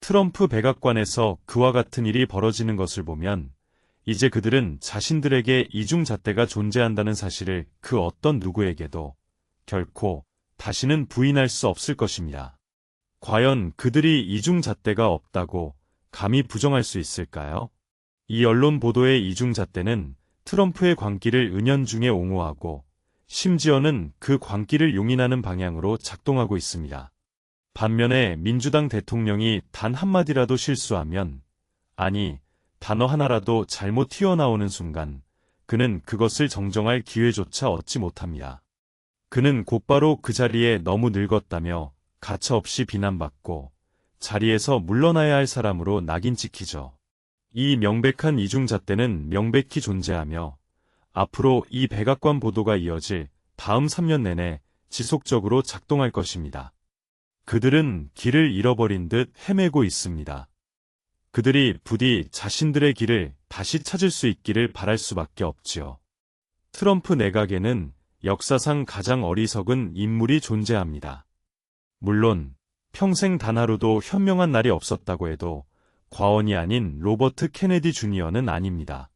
트럼프 백악관에서 그와 같은 일이 벌어지는 것을 보면 이제 그들은 자신들에게 이중잣대가 존재한다는 사실을 그 어떤 누구에게도 결코 다시는 부인할 수 없을 것입니다. 과연 그들이 이중잣대가 없다고 감히 부정할 수 있을까요? 이 언론 보도의 이중잣대는 트럼프의 광기를 은연중에 옹호하고 심지어는 그 광기를 용인하는 방향으로 작동하고 있습니다. 반면에 민주당 대통령이 단 한마디라도 실수하면, 아니, 단어 하나라도 잘못 튀어나오는 순간 그는 그것을 정정할 기회조차 얻지 못합니다. 그는 곧바로 그 자리에 너무 늙었다며 가차없이 비난받고 자리에서 물러나야 할 사람으로 낙인 찍히죠. 이 명백한 이중잣대는 명백히 존재하며 앞으로 이 백악관 보도가 이어질 다음 3년 내내 지속적으로 작동할 것입니다. 그들은 길을 잃어버린 듯 헤매고 있습니다. 그들이 부디 자신들의 길을 다시 찾을 수 있기를 바랄 수밖에 없지요. 트럼프 내각에는 역사상 가장 어리석은 인물이 존재합니다. 물론 평생 단 하루도 현명한 날이 없었다고 해도 과언이 아닌 로버트 케네디 주니어는 아닙니다.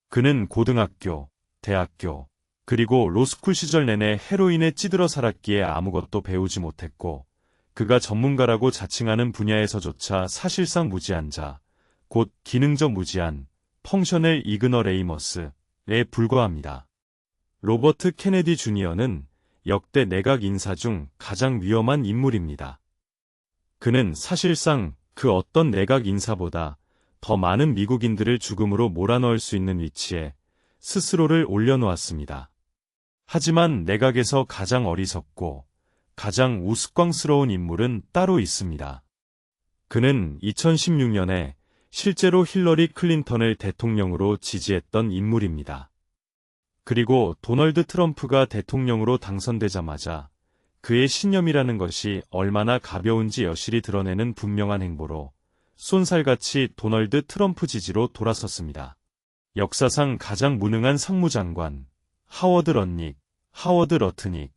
그는 고등학교, 대학교, 그리고 로스쿨 시절 내내 헤로인에 찌들어 살았기에 아무것도 배우지 못했고 그가 전문가라고 자칭하는 분야에서조차 사실상 무지한 자, 곧 기능적 무지한 펑셔널 이그너레이머스에 불과합니다. 로버트 케네디 주니어는 역대 내각 인사 중 가장 위험한 인물입니다. 그는 사실상 그 어떤 내각 인사보다 더 많은 미국인들을 죽음으로 몰아넣을 수 있는 위치에 스스로를 올려놓았습니다. 하지만 내각에서 가장 어리석고 가장 우스꽝스러운 인물은 따로 있습니다. 그는 2016년에 실제로 힐러리 클린턴을 대통령으로 지지했던 인물입니다. 그리고 도널드 트럼프가 대통령으로 당선되자마자 그의 신념이라는 것이 얼마나 가벼운지 여실히 드러내는 분명한 행보로 쏜살같이 도널드 트럼프 지지로 돌아섰습니다. 역사상 가장 무능한 상무장관 하워드 러트닉은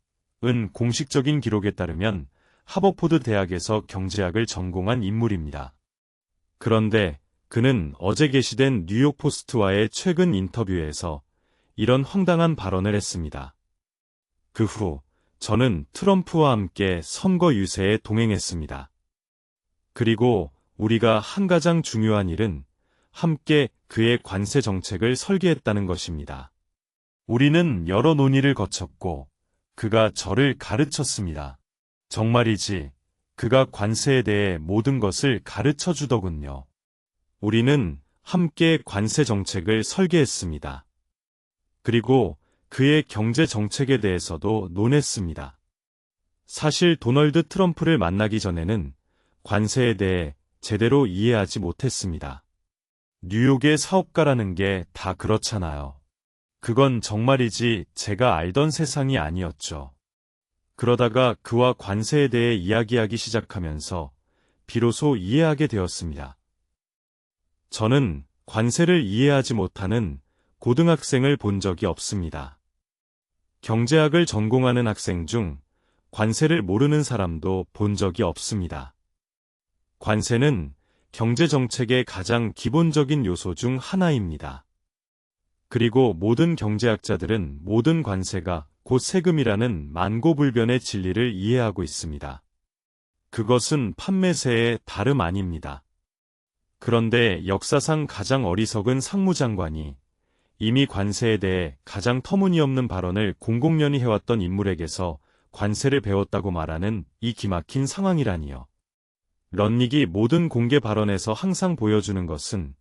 공식적인 기록에 따르면 하버포드 대학에서 경제학을 전공한 인물입니다. 그런데 그는 어제 게시된 뉴욕포스트와의 최근 인터뷰에서 이런 황당한 발언을 했습니다. 그 후 저는 트럼프와 함께 선거 유세에 동행했습니다. 그리고 우리가 한 가장 중요한 일은 함께 그의 관세 정책을 설계했다는 것입니다. 우리는 여러 논의를 거쳤고 그가 저를 가르쳤습니다. 정말이지 그가 관세에 대해 모든 것을 가르쳐 주더군요. 우리는 함께 관세 정책을 설계했습니다. 그리고 그의 경제 정책에 대해서도 논했습니다. 사실 도널드 트럼프를 만나기 전에는 관세에 대해 제대로 이해하지 못했습니다. 뉴욕의 사업가라는 게 다 그렇잖아요. 그건 정말이지 제가 알던 세상이 아니었죠. 그러다가 그와 관세에 대해 이야기하기 시작하면서 비로소 이해하게 되었습니다. 저는 관세를 이해하지 못하는 고등학생을 본 적이 없습니다. 경제학을 전공하는 학생 중 관세를 모르는 사람도 본 적이 없습니다. 관세는 경제정책의 가장 기본적인 요소 중 하나입니다. 그리고 모든 경제학자들은 모든 관세가 곧 세금이라는 만고불변의 진리를 이해하고 있습니다. 그것은 판매세의 다름 아닙니다. 그런데 역사상 가장 어리석은 상무장관이 이미 관세에 대해 가장 터무니없는 발언을 공공연히 해왔던 인물에게서 관세를 배웠다고 말하는 이 기막힌 상황이라니요. 런닉이 모든 공개 발언에서 항상 보여주는 것은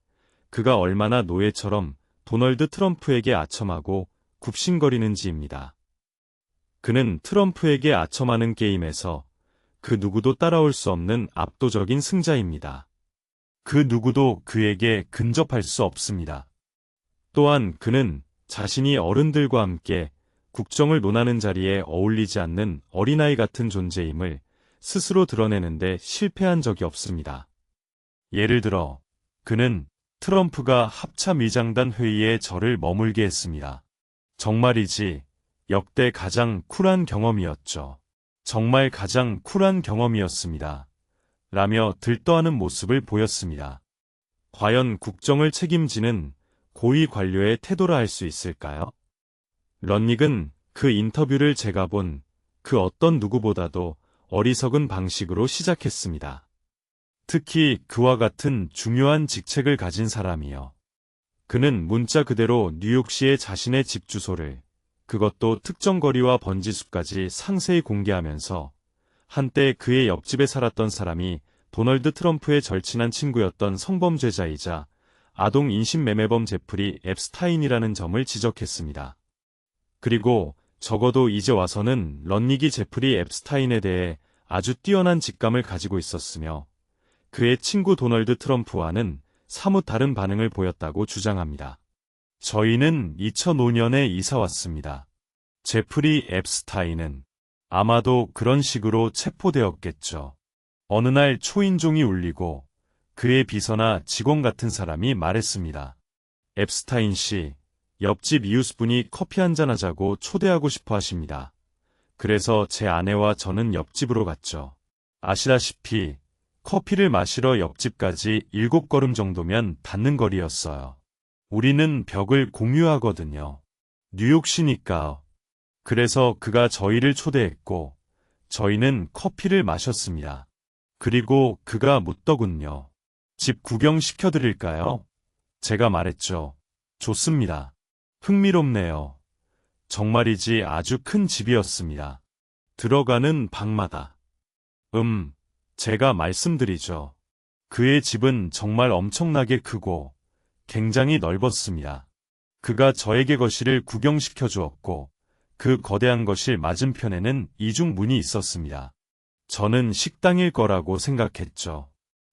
그가 얼마나 노예처럼 도널드 트럼프에게 아첨하고 굽신거리는지입니다. 그는 트럼프에게 아첨하는 게임에서 그 누구도 따라올 수 없는 압도적인 승자입니다. 그 누구도 그에게 근접할 수 없습니다. 또한 그는 자신이 어른들과 함께 국정을 논하는 자리에 어울리지 않는 어린아이 같은 존재임을 스스로 드러내는데 실패한 적이 없습니다. 예를 들어 그는 트럼프가 합참의장단 회의에 저를 머물게 했습니다. 정말이지 역대 가장 쿨한 경험이었죠. 정말 가장 쿨한 경험이었습니다. 라며 들떠하는 모습을 보였습니다. 과연 국정을 책임지는 고위 관료의 태도라 할 수 있을까요? 런닉은 그 인터뷰를 제가 본 그 어떤 누구보다도 어리석은 방식으로 시작했습니다. 특히 그와 같은 중요한 직책을 가진 사람이요. 그는 문자 그대로 뉴욕시의 자신의 집 주소를, 그것도 특정 거리와 번지수까지 상세히 공개하면서 한때 그의 옆집에 살았던 사람이 도널드 트럼프의 절친한 친구였던 성범죄자이자 아동 인신매매범 제프리 앱스타인이라는 점을 지적했습니다. 그리고 적어도 이제 와서는 런닉이 제프리 앱스타인에 대해 아주 뛰어난 직감을 가지고 있었으며 그의 친구 도널드 트럼프와는 사뭇 다른 반응을 보였다고 주장합니다. 저희는 2005년에 이사 왔습니다. 제프리 앱스타인은 아마도 그런 식으로 체포되었겠죠. 어느 날 초인종이 울리고 그의 비서나 직원 같은 사람이 말했습니다. 앱스타인 씨, 옆집 이웃분이 커피 한잔 하자고 초대하고 싶어 하십니다. 그래서 제 아내와 저는 옆집으로 갔죠. 아시다시피 커피를 마시러 옆집까지 7걸음 정도면 닿는 거리였어요. 우리는 벽을 공유하거든요. 뉴욕시니까. 그래서 그가 저희를 초대했고 저희는 커피를 마셨습니다. 그리고 그가 묻더군요. 집 구경시켜드릴까요? 제가 말했죠. 좋습니다. 흥미롭네요. 정말이지 아주 큰 집이었습니다. 들어가는 방마다. 제가 말씀드리죠. 그의 집은 정말 엄청나게 크고 굉장히 넓었습니다. 그가 저에게 거실을 구경시켜 주었고 그 거대한 거실 맞은편에는 이중 문이 있었습니다. 저는 식당일 거라고 생각했죠.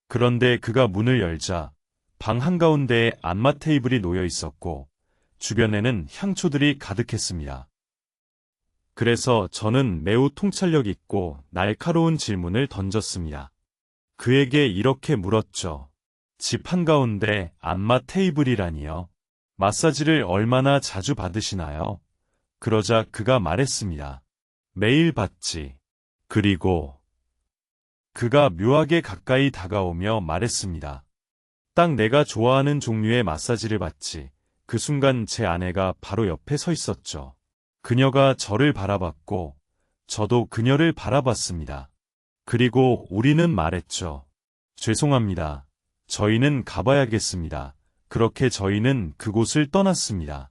그런데 그가 문을 열자 방 한가운데에 안마 테이블이 놓여 있었고 주변에는 향초들이 가득했습니다. 그래서 저는 매우 통찰력 있고 날카로운 질문을 던졌습니다. 그에게 이렇게 물었죠. 집 한가운데 안마 테이블이라니요. 마사지를 얼마나 자주 받으시나요? 그러자 그가 말했습니다. 매일 받지. 그리고 그가 묘하게 가까이 다가오며 말했습니다. 딱 내가 좋아하는 종류의 마사지를 받지. 그 순간 제 아내가 바로 옆에 서 있었죠. 그녀가 저를 바라봤고 저도 그녀를 바라봤습니다. 그리고 우리는 말했죠. 죄송합니다. 저희는 가봐야겠습니다. 그렇게 저희는 그곳을 떠났습니다.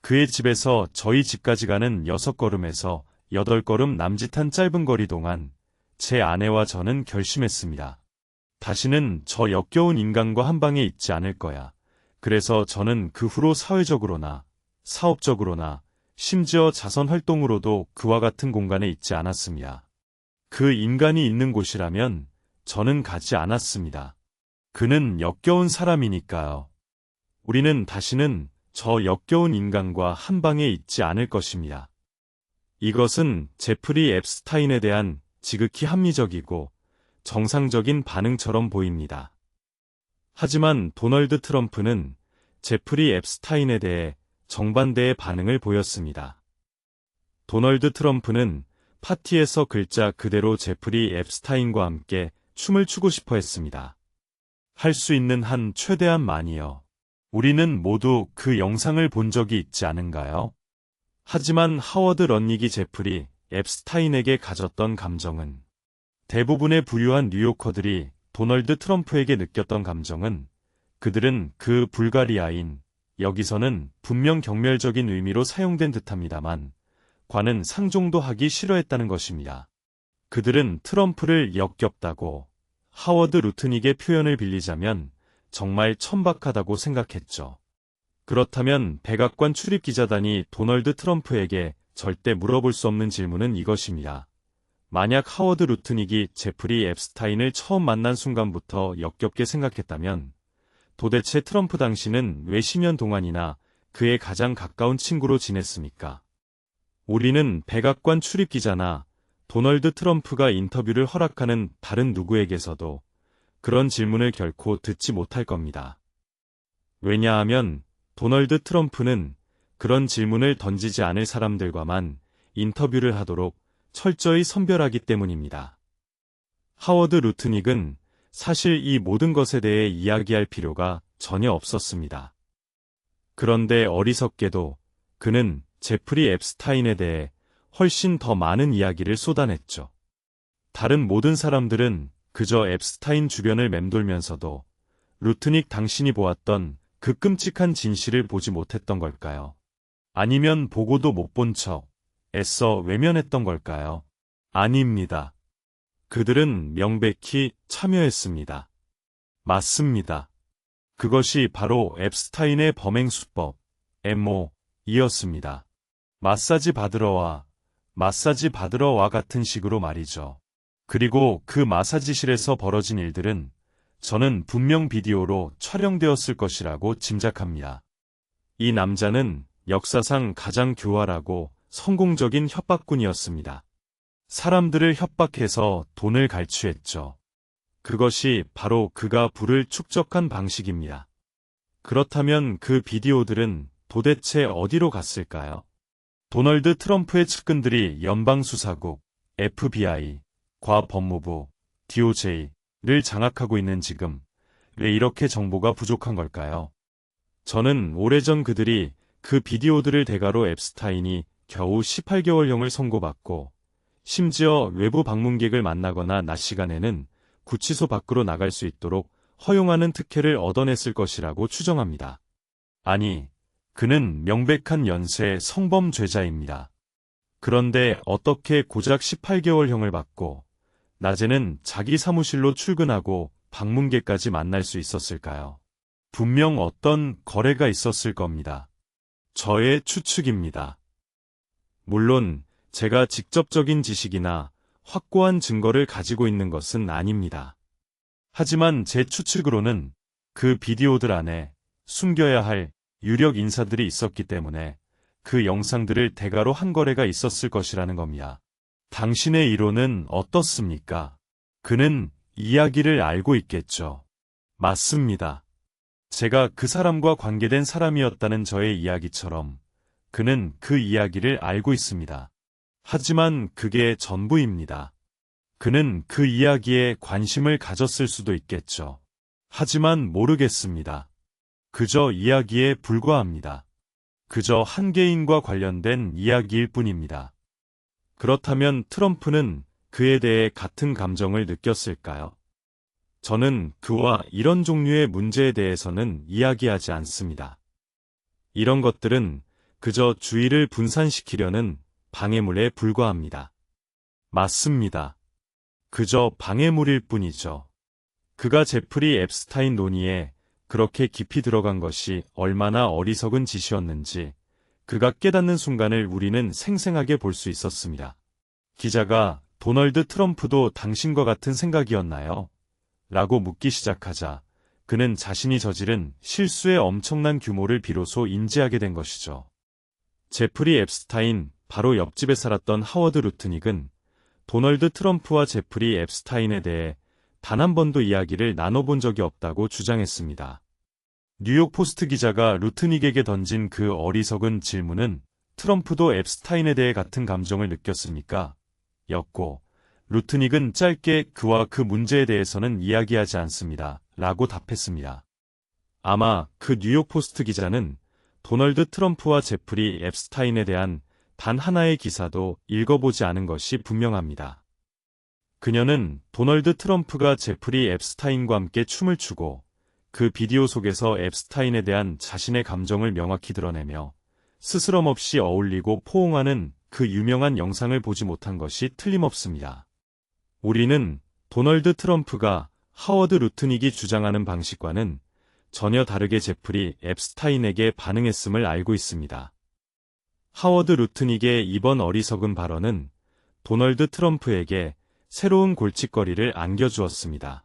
그의 집에서 저희 집까지 가는 6걸음에서 8걸음 남짓한 짧은 거리 동안 제 아내와 저는 결심했습니다. 다시는 저 역겨운 인간과 한 방에 있지 않을 거야. 그래서 저는 그 후로 사회적으로나 사업적으로나 심지어 자선 활동으로도 그와 같은 공간에 있지 않았습니다. 그 인간이 있는 곳이라면 저는 가지 않았습니다. 그는 역겨운 사람이니까요. 우리는 다시는 저 역겨운 인간과 한 방에 있지 않을 것입니다. 이것은 제프리 앱스타인에 대한 지극히 합리적이고 정상적인 반응처럼 보입니다. 하지만 도널드 트럼프는 제프리 앱스타인에 대해 정반대의 반응을 보였습니다. 도널드 트럼프는 파티에서 글자 그대로 제프리 앱스타인과 함께 춤을 추고 싶어 했습니다. 할 수 있는 한 최대한만이요. 우리는 모두 그 영상을 본 적이 있지 않은가요? 하지만 하워드 런닉이 제프리 앱스타인에게 가졌던 감정은 대부분의 부유한 뉴요커들이 도널드 트럼프에게 느꼈던 감정은 그들은 그 불가리아인 여기서는 분명 경멸적인 의미로 사용된 듯합니다만 과는 상종도 하기 싫어했다는 것입니다. 그들은 트럼프를 역겹다고 하워드 루트닉의 표현을 빌리자면 정말 천박하다고 생각했죠. 그렇다면 백악관 출입기자단이 도널드 트럼프에게 절대 물어볼 수 없는 질문은 이것입니다. 만약 하워드 루트닉이 제프리 앱스타인을 처음 만난 순간부터 역겹게 생각했다면 도대체 트럼프 당신은 왜 10년 동안이나 그의 가장 가까운 친구로 지냈습니까? 우리는 백악관 출입기자나 도널드 트럼프가 인터뷰를 허락하는 다른 누구에게서도 그런 질문을 결코 듣지 못할 겁니다. 왜냐하면 도널드 트럼프는 그런 질문을 던지지 않을 사람들과만 인터뷰를 하도록 철저히 선별하기 때문입니다. 하워드 루트닉은 사실 이 모든 것에 대해 이야기할 필요가 전혀 없었습니다. 그런데 어리석게도 그는 제프리 앱스타인에 대해 훨씬 더 많은 이야기를 쏟아냈죠. 다른 모든 사람들은 그저 앱스타인 주변을 맴돌면서도 루트닉 당신이 보았던 그 끔찍한 진실을 보지 못했던 걸까요? 아니면 보고도 못 본 척 애써 외면했던 걸까요? 아닙니다. 그들은 명백히 참여했습니다. 맞습니다. 그것이 바로 앱스타인의 범행 수법, MO이었습니다. 마사지 받으러 와 같은 식으로 말이죠. 그리고 그 마사지실에서 벌어진 일들은 저는 분명 비디오로 촬영되었을 것이라고 짐작합니다. 이 남자는 역사상 가장 교활하고 성공적인 협박꾼이었습니다. 사람들을 협박해서 돈을 갈취했죠. 그것이 바로 그가 부를 축적한 방식입니다. 그렇다면 그 비디오들은 도대체 어디로 갔을까요? 도널드 트럼프의 측근들이 연방수사국, FBI, 과 법무부, DOJ를 장악하고 있는 지금 왜 이렇게 정보가 부족한 걸까요? 저는 오래전 그들이 그 비디오들을 대가로 앱스타인이 겨우 18개월형을 선고받고 심지어 외부 방문객을 만나거나 낮 시간에는 구치소 밖으로 나갈 수 있도록 허용하는 특혜를 얻어냈을 것이라고 추정합니다. 아니, 그는 명백한 연쇄 성범죄자입니다. 그런데 어떻게 고작 18개월형을 받고 낮에는 자기 사무실로 출근하고 방문객까지 만날 수 있었을까요? 분명 어떤 거래가 있었을 겁니다. 저의 추측입니다. 물론 제가 직접적인 지식이나 확고한 증거를 가지고 있는 것은 아닙니다. 하지만 제 추측으로는 그 비디오들 안에 숨겨야 할 유력 인사들이 있었기 때문에 그 영상들을 대가로 한 거래가 있었을 것이라는 겁니다. 당신의 이론은 어떻습니까? 그는 이야기를 알고 있겠죠. 맞습니다. 제가 그 사람과 관계된 사람이었다는 저의 이야기처럼 그는 그 이야기를 알고 있습니다. 하지만 그게 전부입니다. 그는 그 이야기에 관심을 가졌을 수도 있겠죠. 하지만 모르겠습니다. 그저 이야기에 불과합니다. 그저 한 개인과 관련된 이야기일 뿐입니다. 그렇다면 트럼프는 그에 대해 같은 감정을 느꼈을까요? 저는 그와 이런 종류의 문제에 대해서는 이야기하지 않습니다. 이런 것들은 그저 주의를 분산시키려는 방해물에 불과합니다. 맞습니다. 그저 방해물일 뿐이죠. 그가 제프리 앱스타인 논의에 그렇게 깊이 들어간 것이 얼마나 어리석은 짓이었는지 그가 깨닫는 순간을 우리는 생생하게 볼 수 있었습니다. 기자가 도널드 트럼프도 당신과 같은 생각이었나요? 라고 묻기 시작하자 그는 자신이 저지른 실수의 엄청난 규모를 비로소 인지하게 된 것이죠. 제프리 앱스타인, 바로 옆집에 살았던 하워드 루트닉은 도널드 트럼프와 제프리 앱스타인에 대해 단 한 번도 이야기를 나눠본 적이 없다고 주장했습니다. 뉴욕 포스트 기자가 루트닉에게 던진 그 어리석은 질문은 트럼프도 앱스타인에 대해 같은 감정을 느꼈습니까? 였고, 루트닉은 짧게 그와 그 문제에 대해서는 이야기하지 않습니다. 라고 답했습니다. 아마 그 뉴욕 포스트 기자는 도널드 트럼프와 제프리 앱스타인에 대한 단 하나의 기사도 읽어보지 않은 것이 분명합니다. 그녀는 도널드 트럼프가 제프리 앱스타인과 함께 춤을 추고 그 비디오 속에서 앱스타인에 대한 자신의 감정을 명확히 드러내며 스스럼 없이 어울리고 포옹하는 그 유명한 영상을 보지 못한 것이 틀림없습니다. 우리는 도널드 트럼프가 하워드 루트닉이 주장하는 방식과는 전혀 다르게 제프리 앱스타인에게 반응했음을 알고 있습니다. 하워드 루트닉의 이번 어리석은 발언은 도널드 트럼프에게 새로운 골칫거리를 안겨주었습니다.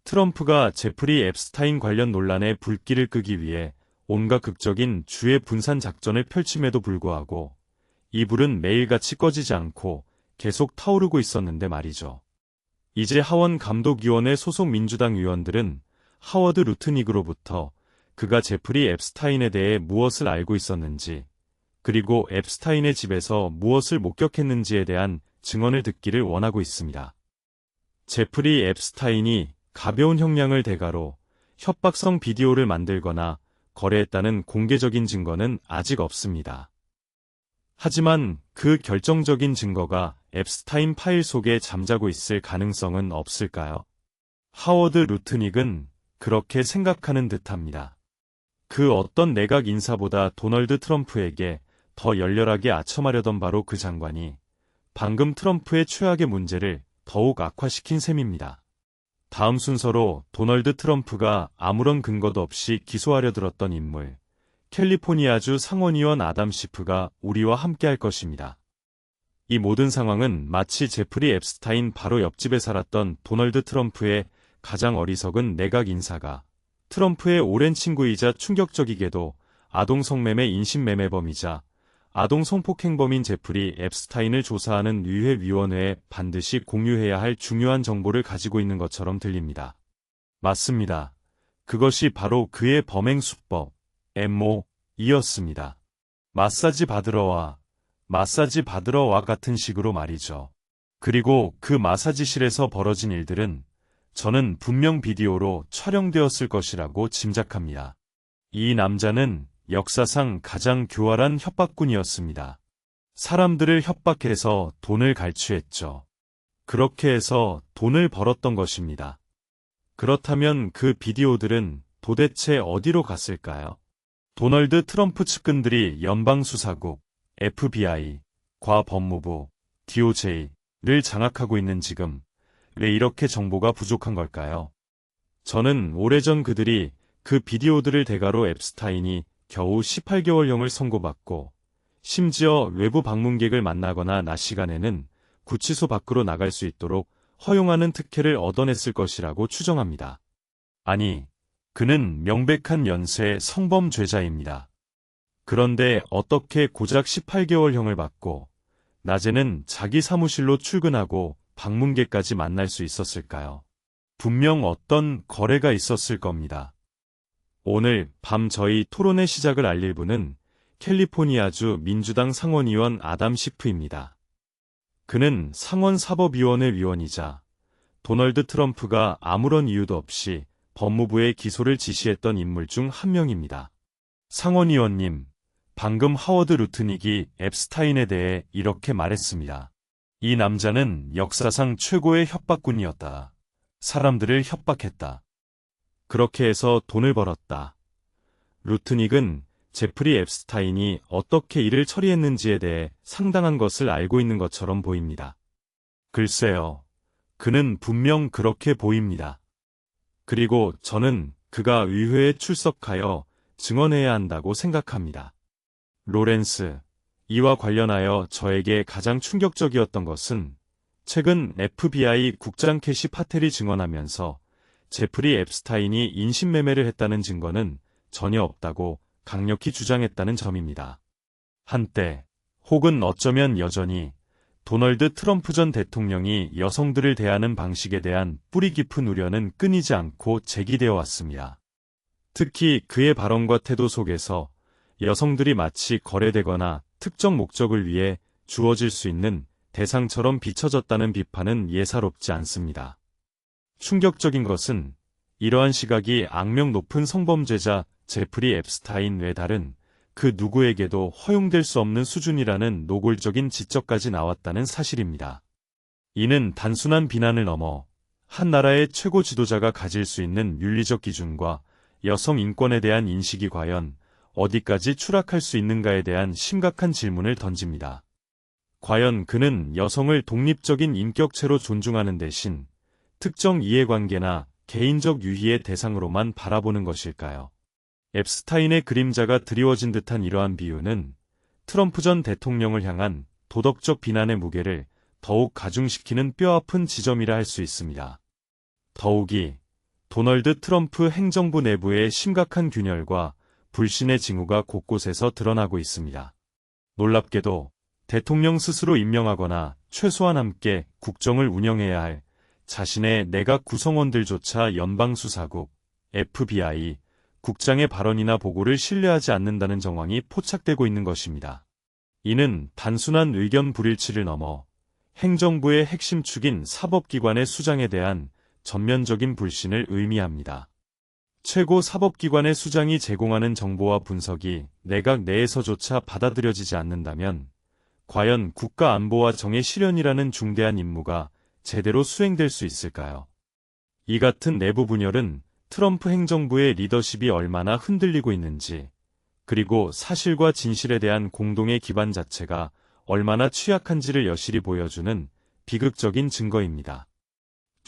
트럼프가 제프리 앱스타인 관련 논란에 불길을 끄기 위해 온갖 극적인 주의 분산 작전을 펼침에도 불구하고 이 불은 매일같이 꺼지지 않고 계속 타오르고 있었는데 말이죠. 이제 하원 감독위원회 소속 민주당 의원들은 하워드 루트닉으로부터 그가 제프리 앱스타인에 대해 무엇을 알고 있었는지, 그리고 앱스타인의 집에서 무엇을 목격했는지에 대한 증언을 듣기를 원하고 있습니다. 제프리 앱스타인이 가벼운 형량을 대가로 협박성 비디오를 만들거나 거래했다는 공개적인 증거는 아직 없습니다. 하지만 그 결정적인 증거가 앱스타인 파일 속에 잠자고 있을 가능성은 없을까요? 하워드 루트닉은 그렇게 생각하는 듯합니다. 그 어떤 내각 인사보다 도널드 트럼프에게 더 열렬하게 아첨하려던 바로 그 장관이 방금 트럼프의 최악의 문제를 더욱 악화시킨 셈입니다. 다음 순서로 도널드 트럼프가 아무런 근거도 없이 기소하려 들었던 인물, 캘리포니아주 상원의원 아담 시프가 우리와 함께할 것입니다. 이 모든 상황은 마치 제프리 앱스타인 바로 옆집에 살았던 도널드 트럼프의 가장 어리석은 내각 인사가 트럼프의 오랜 친구이자 충격적이게도 아동 성매매 인신매매범이자 아동 성폭행범인 제프리 앱스타인을 조사하는 의회위원회에 반드시 공유해야 할 중요한 정보를 가지고 있는 것처럼 들립니다. 맞습니다. 그것이 바로 그의 범행 수법, MO이었습니다. 마사지 받으러 와 같은 식으로 말이죠. 그리고 그 마사지실에서 벌어진 일들은 저는 분명 비디오로 촬영되었을 것이라고 짐작합니다. 이 남자는 역사상 가장 교활한 협박꾼이었습니다. 사람들을 협박해서 돈을 갈취했죠. 그렇게 해서 돈을 벌었던 것입니다. 그렇다면 그 비디오들은 도대체 어디로 갔을까요? 도널드 트럼프 측근들이 연방수사국, FBI, 과 법무부, DOJ를 장악하고 있는 지금 왜 이렇게 정보가 부족한 걸까요? 저는 오래전 그들이 그 비디오들을 대가로 앱스타인이 겨우 18개월형을 선고받고 심지어 외부 방문객을 만나거나 낮 시간에는 구치소 밖으로 나갈 수 있도록 허용하는 특혜를 얻어냈을 것이라고 추정합니다. 아니, 그는 명백한 연쇄 성범죄자입니다. 그런데 어떻게 고작 18개월형을 받고 낮에는 자기 사무실로 출근하고 방문객까지 만날 수 있었을까요? 분명 어떤 거래가 있었을 겁니다. 오늘 밤 저희 토론의 시작을 알릴 분은 캘리포니아주 민주당 상원의원 아담 시프입니다. 그는 상원사법위원회 위원이자 도널드 트럼프가 아무런 이유도 없이 법무부에 기소를 지시했던 인물 중 한 명입니다. 상원의원님, 방금 하워드 루트닉이 앱스타인에 대해 이렇게 말했습니다. 이 남자는 역사상 최고의 협박꾼이었다. 사람들을 협박했다. 그렇게 해서 돈을 벌었다. 루트닉은 제프리 앱스타인이 어떻게 이를 처리했는지에 대해 상당한 것을 알고 있는 것처럼 보입니다. 글쎄요. 그는 분명 그렇게 보입니다. 그리고 저는 그가 의회에 출석하여 증언해야 한다고 생각합니다. 로렌스, 이와 관련하여 저에게 가장 충격적이었던 것은 최근 FBI 국장 캐시 파텔이 증언하면서 제프리 앱스타인이 인신매매를 했다는 증거는 전혀 없다고 강력히 주장했다는 점입니다. 한때, 혹은 어쩌면 여전히 도널드 트럼프 전 대통령이 여성들을 대하는 방식에 대한 뿌리 깊은 우려는 끊이지 않고 제기되어 왔습니다. 특히 그의 발언과 태도 속에서 여성들이 마치 거래되거나 특정 목적을 위해 주어질 수 있는 대상처럼 비춰졌다는 비판은 예사롭지 않습니다. 충격적인 것은 이러한 시각이 악명 높은 성범죄자 제프리 앱스타인 외 다른 그 누구에게도 허용될 수 없는 수준이라는 노골적인 지적까지 나왔다는 사실입니다. 이는 단순한 비난을 넘어 한 나라의 최고 지도자가 가질 수 있는 윤리적 기준과 여성 인권에 대한 인식이 과연 어디까지 추락할 수 있는가에 대한 심각한 질문을 던집니다. 과연 그는 여성을 독립적인 인격체로 존중하는 대신 특정 이해관계나 개인적 유희의 대상으로만 바라보는 것일까요? 앱스타인의 그림자가 드리워진 듯한 이러한 비유는 트럼프 전 대통령을 향한 도덕적 비난의 무게를 더욱 가중시키는 뼈아픈 지점이라 할 수 있습니다. 더욱이 도널드 트럼프 행정부 내부의 심각한 균열과 불신의 징후가 곳곳에서 드러나고 있습니다. 놀랍게도 대통령 스스로 임명하거나 최소한 함께 국정을 운영해야 할 자신의 내각 구성원들조차 연방수사국, FBI, 국장의 발언이나 보고를 신뢰하지 않는다는 정황이 포착되고 있는 것입니다. 이는 단순한 의견 불일치를 넘어 행정부의 핵심 축인 사법기관의 수장에 대한 전면적인 불신을 의미합니다. 최고 사법기관의 수장이 제공하는 정보와 분석이 내각 내에서조차 받아들여지지 않는다면 과연 국가 안보와 정의 실현이라는 중대한 임무가 제대로 수행될 수 있을까요? 이 같은 내부 분열은 트럼프 행정부의 리더십이 얼마나 흔들리고 있는지, 그리고 사실과 진실에 대한 공동의 기반 자체가 얼마나 취약한지를 여실히 보여주는 비극적인 증거입니다.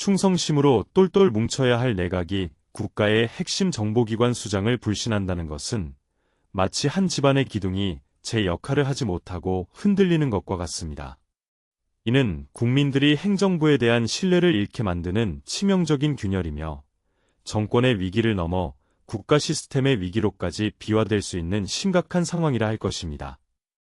충성심으로 똘똘 뭉쳐야 할 내각이 국가의 핵심 정보기관 수장을 불신한다는 것은 마치 한 집안의 기둥이 제 역할을 하지 못하고 흔들리는 것과 같습니다. 이는 국민들이 행정부에 대한 신뢰를 잃게 만드는 치명적인 균열이며 정권의 위기를 넘어 국가 시스템의 위기로까지 비화될 수 있는 심각한 상황이라 할 것입니다.